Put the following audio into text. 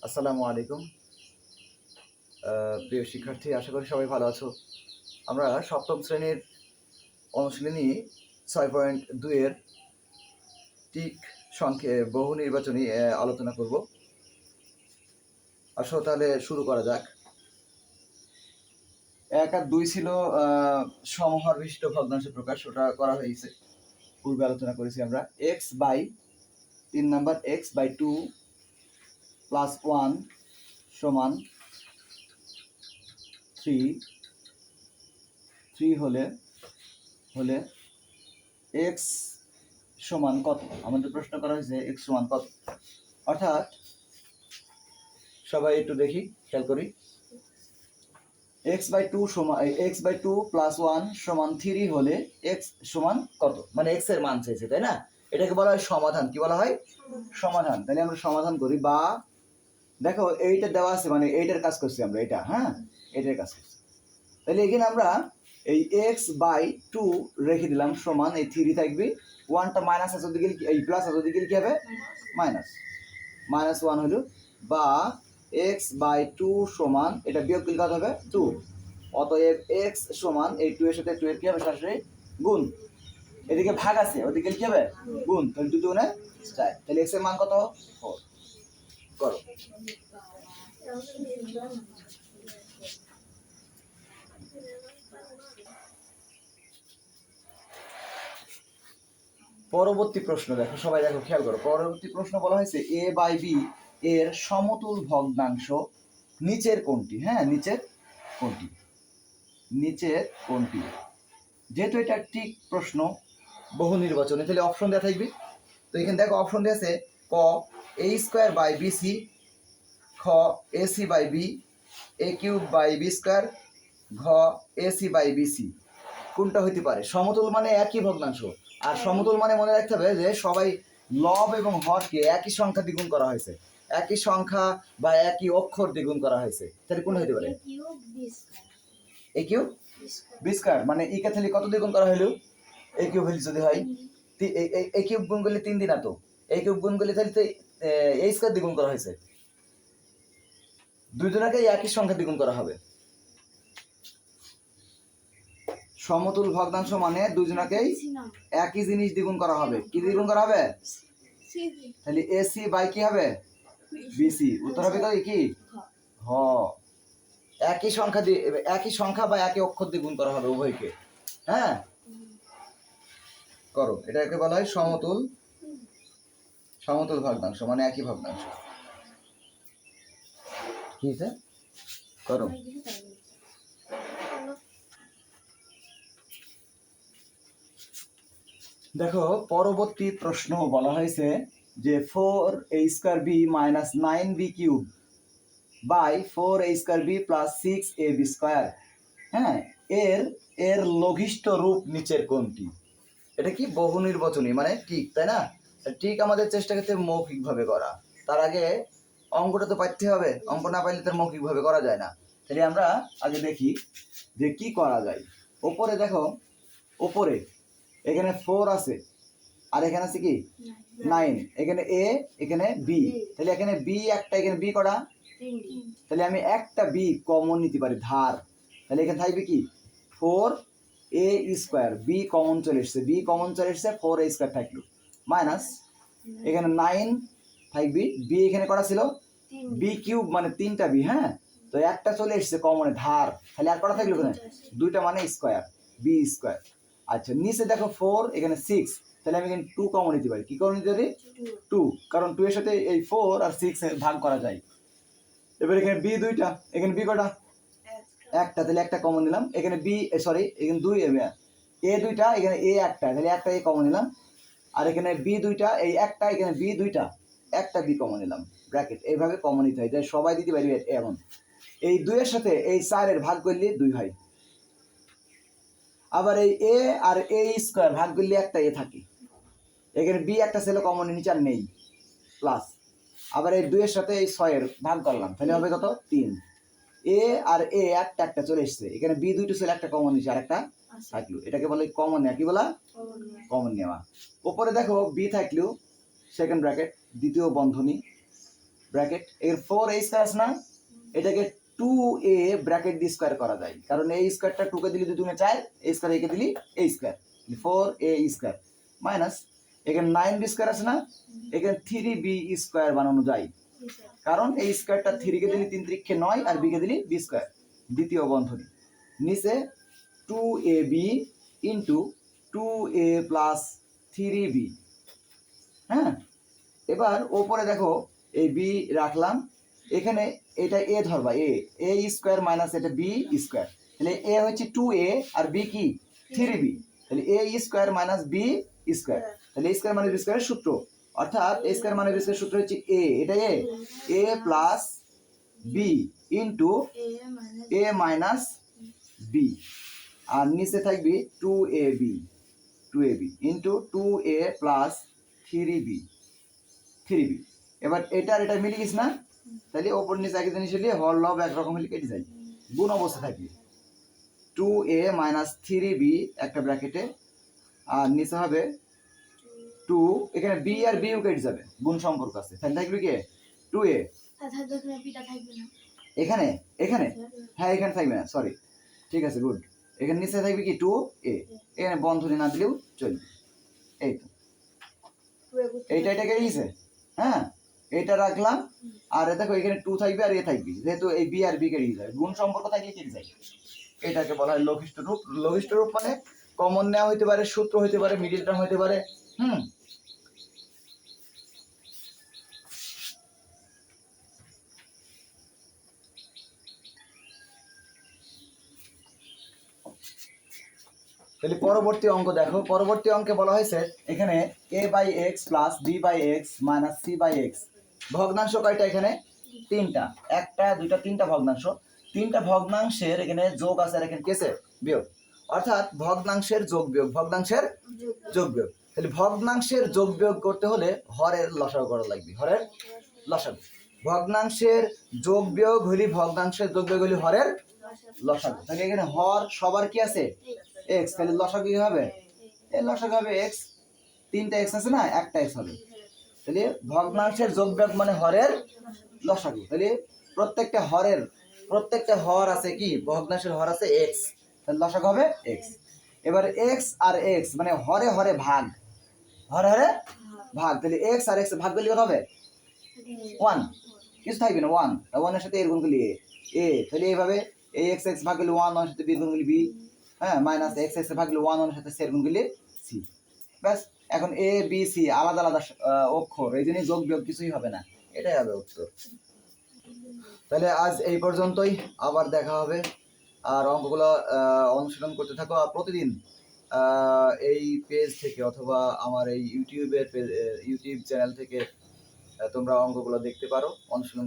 আসসালামু আলাইকুম প্রিয় শিক্ষার্থী, আশা করি সবাই ভালো আছো। আমরা সপ্তম শ্রেণীর অনুশীলনী 6.2-এর টিক সংখ্যে বহু নির্বাচনী আলোচনা করব। আসো তাহলে শুরু করা যাক। 1 আর 2 ছিল সমহার বিশিষ্ট ভগ্নাংশ প্রকাশ, ওটা করা হয়েছে, পূর্বে আলোচনা করেছি আমরা। x বাই 3 নাম্বার x/2 + 1 সমান 3 হলে x সমান কত? আমাদের প্রশ্ন করা হয়েছে x সমান কত। অর্থাৎ সবাই একটু দেখি, খেয়াল করি। x/2 + 1 সমান 3 হলে x সমান কত, মানে x এর মান চাইছে, তাই না? এটাকে বলা হয় সমাধান। কি বলা হয়? সমাধান। তাহলে আমরা সমাধান করি। বা দেখো এইটা দেওয়া আছে, মানে এইটার কাজ করছি আমরা, এটা এটার কাজ করছি। তাহলে এখানে আমরা এই x/2 রেখে দিলাম, সমান এই 3 থাকবে। 1টা মাইনাস আছে, ওদিকে এই প্লাস আছে, ওদিকে কি হবে? -1 হলো। বা x/2 সমান, এটা বিয়োগ করলে কত হবে? 2। অতএব x সমান এই 2 এর সাথে 2 এর কি হবে? সরাসরি গুণ। এদিকে ভাগ আছে, ওদিকে কি হবে? গুণ। তাহলে 2 গুণে 4। তাহলে x এর মান কত? 4। করো। পরবর্তী প্রশ্ন দেখো, সবাই দেখো, খেয়াল করো। পরবর্তী প্রশ্ন বলা হয়েছে a/b এর সমতুল ভগ্নাংশ নিচের কোনটি? নিচের কোনটি? যেহেতু এটা ঠিক প্রশ্ন, বহু নির্বাচনে, তাহলে অপশন দেওয়া থাকবে। তো এখানে দেখো অপশন দেওয়া আছে: ক a²/bc, খ ac/b, a³/b², ঘ ac/bc। কোনটা হইতে পারে? সমতুল মানে একই ভগ্নাংশ। আর সমতুল মানে মনে রাখতে হবে যে সবাই লব এবং হরকে একই সংখ্যা দ্বিগুণ করা হয়েছে, একই সংখ্যা বা একই অক্ষর দ্বিগুণ করা হয়েছে। তাহলে কোন হইতে পারে? a³ মানে ইকে তাহলে কত দ্বিগুণ করা হইল? a³ যদি হয়, a³ গুণ করলে 3 দিন, তো a³ গুণ করলে তাহলে তো a² দ্বিগুণ করা হয়েছে। দুইজনকে একই সংখ্যা দ্বিগুণ করা হবে। সমতুল ভগ্নাংশ মানে দুইজনকেই একই জিনিস দ্বিগুণ করা হবে। কি দ্বিগুণ করা হবে? তাহলে এসি বাই কি হবে? বিসি। উত্তর হবে কি? হ। একই সংখ্যা বা একই অক্ষর দ্বিগুণ করা হবে উভয়কে। করো। এটাকে বলা হয় সমতুল ভগ্নাংশ, মানে একই ভগ্নাংশ। কি আছে? করো। দেখো পরবর্তী প্রশ্ন বলা হয়েছে যে 4a² b - 9b³ by 4a² b + 6ab², এর লঘিষ্ঠ রূপ নিচের কোনটি? এটা কি বহু নির্বাচনী, মানে ঠিক, তাই না? ঠিক আমাদের চেষ্টা করতে মৌখিক ভাবে করা। তার আগে অঙ্কটা তো পাইতে হবে, অঙ্ক না পাইলে তার মৌখিক ভাবে করা যায় না। তাহলে আমরা আগে দেখি যে কি করা যায়। ওপরে দেখো, ওপরে এখানে 4 আছে, আর এখানে আছে কি 9, এখানে a, এখানে b। তাহলে এখানে b একটা, এখানে b কটা? তাহলে আমি একটা b কমন নিতে পারি, ধার। তাহলে এখানে থাকবে কি 4a², b কমন চলে এসছে, 4a² থাকলো, মাইনাস এখানে 9 থাকবে, b এখানে কটা ছিল? b³ মানে 3টা b। তো একটা চলে এসছে কমনে, ধার। তাহলে আর কটা থাকলো? এখানে 2টা, মানে স্কয়ার, b²। আচ্ছা, নিচে দেখো 4, এখানে 6। তাহলে আমি এখানে 2 কমন নিতে পারি। কি কমন নিতে পারি? 2, কারণ 2 এর সাথে এই 4 আর 6 ভাগ করা যায়। এবার এখানে b 2টা, এখানে b কটা? একটা। তাহলে একটা কমন নিলাম। এখানে b, সরি, এখানে 2, a 2টা, এখানে a একটা, তাহলে একটা a কমন নিলাম। আর এখানে b 2টা, এই একটা, এখানে b 2টা, একটা b কমন নিলাম, ব্র্যাকেট। এইভাবে কমন নিতে হয়, তাই সবাই দিতে পারি এমন। এই 2 এর সাথে এই 4 এর ভাগ করলে 2 হয়। আবার এই a আর a² ভাগ করলে একটা a থাকে। এখানে b একটা ছিল কমন, নিচে আর নেই, প্লাস। আবার এই 2 এর সাথে এই 6 এর ভাগ করলাম, তাহলে হবে কত? 3। a আর a একটা চলে এসছে, এখানে b 2টা ছিল, একটা কমন নিচে, আর একটা থাকলো। এটাকে বলে কমন নেওয়া। কি বলা? কমন নেওয়া। উপরে দেখো b থাকলো, সেকেন্ড ব্র্যাকেট, দ্বিতীয় বন্ধনী, ব্র্যাকেট এর 4a স্কয়ার আছে না, এটাকে 2a ব্র্যাকেট দিয়ে স্কয়ার করা যায়, কারণ a স্কয়ারটা 2 কে দিলে 2 দুগুণে 4, a স্কয়ার a কে দিলি a square, 4a square minus এখানে 9b স্কয়ার আছে না, এখানে 3b স্কয়ার বানানো যায়, কারণ এই স্কয়ারটা 3 কে দিলি 3 ত্রিকে 9 আর b কে দিলি b স্কয়ার, দ্বিতীয় বন্ধনী নিচে 2ab into 2a plus 3b। হ্যাঁ, এবার ওপরে দেখো এই b রাখলাম, এখানে এটা a ধরবা, a স্কয়ার মাইনাস এটা b স্কয়ার, তাহলে a হচ্ছে 2a আর b কি 3b, তাহলে a square minus b square, তাহলে a স্কয়ার মাইনাস b স্কয়ারের সূত্র, অর্থাৎ a স্কয়ার মাইনাস b স্কয়ারের সূত্র হচ্ছে a, এটা a plus b into a minus b, আর নিচে থাকবে 2ab into 2a plus 3b। এবার এটার এটা মিলে গেছে না, তাহলে ওপর নিচে একই জিনিস হলে হর লব একরকম হলে কেটে যায়, গুণ অবস্থা থাকবে 2a মাইনাস 3b একটা ব্র্যাকেটে, আর নিচে হবে 2, এখানে b আর b ও কেটে যাবে, গুণ সম্পর্ক আছে, তাহলে থাকবে কি 2a, এখানে এখানে হ্যাঁ এখানে থাকবে না, সরি, ঠিক আছে গুড, এখানে নিচে থাকবে কি 2a, এখানে বন্ধনী না দিলেও চলবে, এই তো এইটা এটা কেটে গেছে। হ্যাঁ, এটা রাখলাম, আর দেখো এখানে 2 থাকবে আর এ থাকবে, যেহেতু এই বি আর বি কেটে যায়, গুণ সম্পর্ক থাকলে কেটে যায়, এটাকে বলা হয় লঘিষ্ঠ রূপ। লঘিষ্ঠ রূপ মানে কমন নেওয়া হইতে পারে, সূত্র হইতে পারে, মিডিল টার্ম হইতে পারে। তাহলে পরবর্তী অঙ্ক দেখো, পরবর্তী অঙ্কে বলা হয়েছে এখানে a by x plus b by x minus c by x, ভগ্নাংশ কয়টা এখানে 3টা, 1টা 2টা 3টা ভগ্নাংশ, 3টা ভগ্নাংশের এখানে যোগ আছে আর এখানে কেসে বিয়োগ, অর্থাৎ ভগ্নাংশের যোগ বিয়োগ, ভগ্নাংশের যোগ বিয়োগ, তাহলে ভগ্নাংশের যোগ বিয়োগ করতে হলে হরের লসাগু করা লাগবে, হরের লসাগু, ভগ্নাংশের যোগ বিয়োগ হলি ভগ্নাংশের যোগ বিয়োগ হলি হরের লসাগু, তাহলে এখানে হর সবার কি আছে x, তাহলে লসাগু কি হবে, এই লসাগু হবে x, 3টা x আছে না, একটা x হবে, তাহলে ভগ্নাংশের যোগবিয়োগ মানে হরের লসাগু, তাহলে প্রত্যেকটা হর আছে কি, ভগ্নাংশের হর আছে x, তাহলে লসাগু হবে x। এবার x আর x মানে হরে হরে ভাগ, হরে হরে ভাগ, তাহলে x আর x ভাগ করলে কত হবে 1, কিছু থাকবে না 1, 1 এর সাথে এর গুণ করলে a, তাহলে এইভাবে x x ভাগ করলে 1, 1 এর সাথে b গুণ করলে b, হ্যাঁ মাইনাস x x ভাগ করলে 1, 1 এর সাথে c গুণ করলে c, ব্যাস। এখন a b c আলাদা আলাদা অক্ষর, এই জন্যই যোগ বিয়োগ কিছুই হবে না, এটাই হবে উত্তর। তাহলে আজ এই পর্যন্তই, আবার দেখা হবে, আর অঙ্কগুলো অনুশীলন করতে থাকো, আর প্রতিদিন এই পেজ থেকে অথবা আমার এই ইউটিউব চ্যানেল থেকে তোমরা অঙ্কগুলো দেখতে পারো, অনুশীলন